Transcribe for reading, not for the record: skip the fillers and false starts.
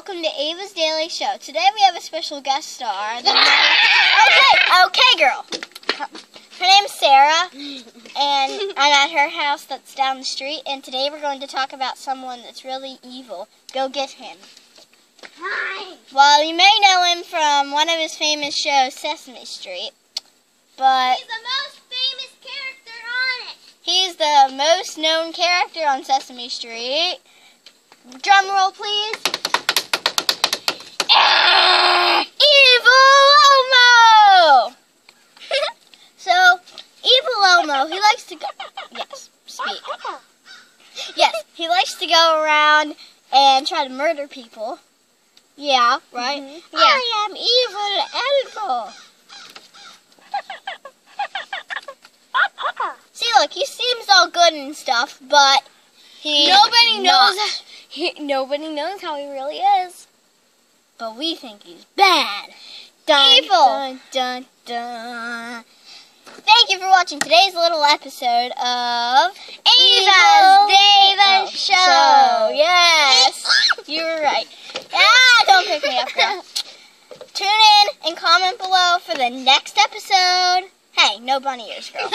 welcome to Ava's Daily Show. Today we have a special guest star. Okay, girl. Her name's Sarah, and I'm at her house that's down the street, and today we're going to talk about someone that's really evil. Go get him. Hi. Well, you may know him from one of his famous shows, Sesame Street, but He's the most famous character on it. he's the most known character on Sesame Street. Drum roll, please. Evil Elmo! So, Evil Elmo, he likes to go... Yes, speak. Yes, he likes to go around and try to murder people. Yeah, right? Mm-hmm. Yeah. I am Evil Elmo. See, look, he seems all good and stuff, but nobody knows how he really is. But we think he's bad. Evil. Dun, dun, dun. Thank you for watching today's little episode of Ava's Daily Show. Yes, you were right. Don't pick me up, girl. Tune in and comment below for the next episode. Hey, no bunny ears, girl.